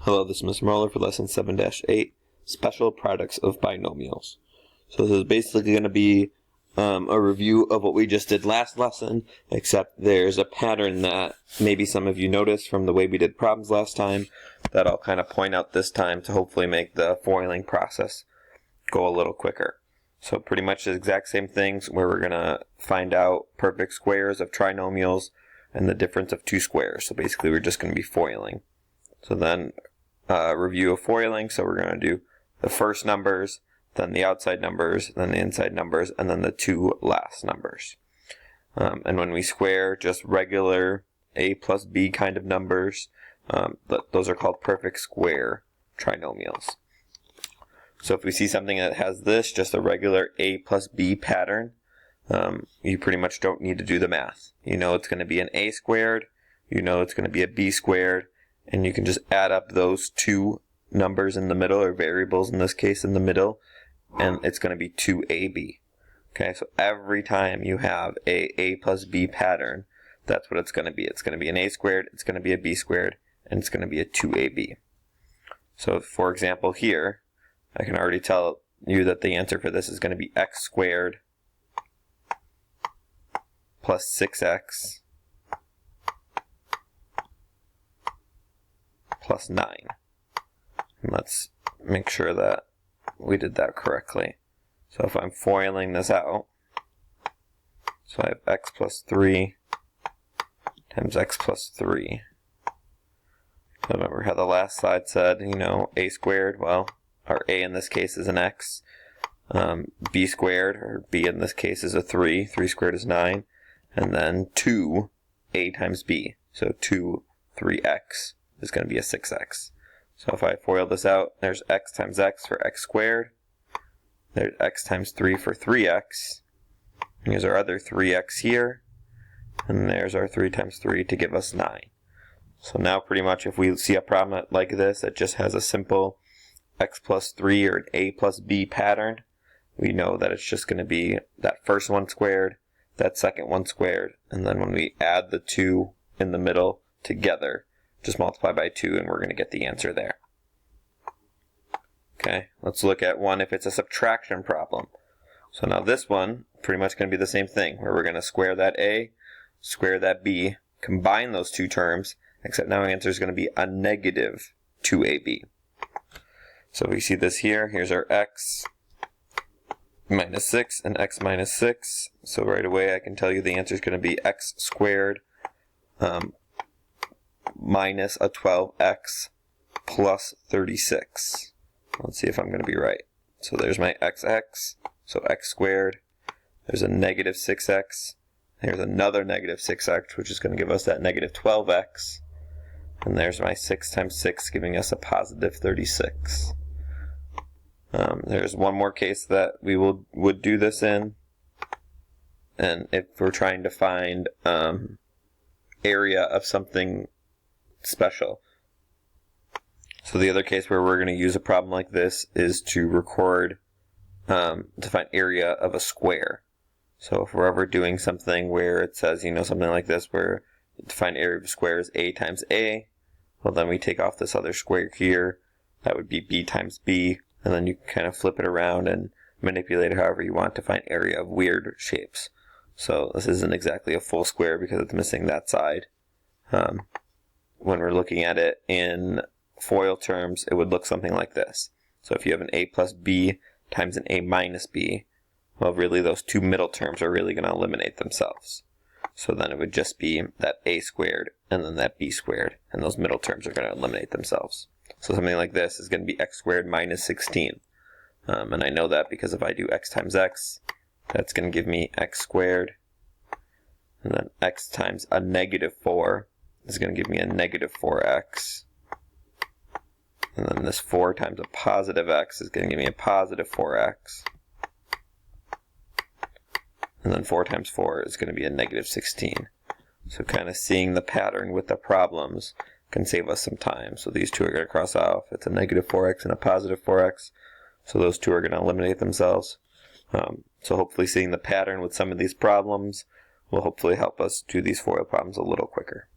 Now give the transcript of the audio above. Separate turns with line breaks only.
Hello, this is Mr. Moeller for Lesson 7-8, Special Products of Binomials. So this is basically going to be a review of what we just did last lesson, except there's a pattern that maybe some of you noticed from the way we did problems last time that I'll kind of point out this time to hopefully make the foiling process go a little quicker. So pretty much the exact same things where we're going to find out perfect squares of trinomials and the difference of two squares. So basically we're just going to be foiling. So then review of foiling, so we're going to do the first numbers, then the outside numbers, then the inside numbers, and then the two last numbers. And when we square just regular a plus b kind of numbers, those are called perfect square trinomials. So if we see something that has this, just a regular a plus b pattern, you pretty much don't need to do the math. You know it's going to be an a squared, you know it's going to be a b squared, and you can just add up those two numbers in the middle, or variables in this case in the middle, and it's going to be 2ab. Okay, so every time you have a plus b pattern, that's what it's going to be. It's going to be an a squared, it's going to be a b squared, and it's going to be a 2ab. So for example here, I can already tell you that the answer for this is going to be x squared plus 6x plus 9. And let's make sure that we did that correctly. So if I'm foiling this out, so I have x plus 3 times x plus 3. Remember how the last slide said, a squared, well, our a in this case is an x. B squared, or b in this case, is a 3. 3 squared is 9. And then 2a times b. So 2, 3x is going to be a 6x. So if I FOIL this out, there's x times x for x squared. There's x times 3 for 3x. Here's our other 3x here. And there's our 3 times 3 to give us 9. So now pretty much if we see a problem like this that just has a simple x plus 3 or an a plus b pattern, we know that it's just going to be that first one squared, that second one squared, and then when we add the two in the middle together, just multiply by 2 and we're going to get the answer there. Okay, let's look at one if it's a subtraction problem. So now this one, pretty much going to be the same thing, where we're going to square that a, square that b, combine those two terms, except now our answer is going to be a negative 2ab. So we see this here, here's our x minus 6 and x minus 6. So right away I can tell you the answer is going to be x squared minus a 12x plus 36. Let's see if I'm going to be right. So there's my xx, so x squared. There's a negative 6x. There's another negative 6x, which is going to give us that negative 12x. And there's my 6 times 6, giving us a positive 36. There's one more case that we would do this in. And if we're trying to find area of something special. So the other case where we're going to use a problem like this is to record, to find area of a square. So if we're ever doing something where it says, something like this, where to find area of a square is a times a, well then we take off this other square here, that would be b times b, and then you can kind of flip it around and manipulate it however you want to find area of weird shapes. So this isn't exactly a full square because it's missing that side. When we're looking at it in FOIL terms, it would look something like this. So if you have an a plus b times an a minus b, well really those two middle terms are really going to eliminate themselves. So then it would just be that a squared and then that b squared, and those middle terms are going to eliminate themselves. So something like this is going to be x squared minus 16. And I know that because if I do x times x, that's going to give me x squared. And then x times a negative 4 is going to give me a negative 4x. And then this 4 times a positive x is going to give me a positive 4x. And then 4 times 4 is going to be a negative 16. So kind of seeing the pattern with the problems can save us some time. So these two are going to cross off. It's a negative 4x and a positive 4x. So those two are going to eliminate themselves. So hopefully seeing the pattern with some of these problems will hopefully help us do these FOIL problems a little quicker.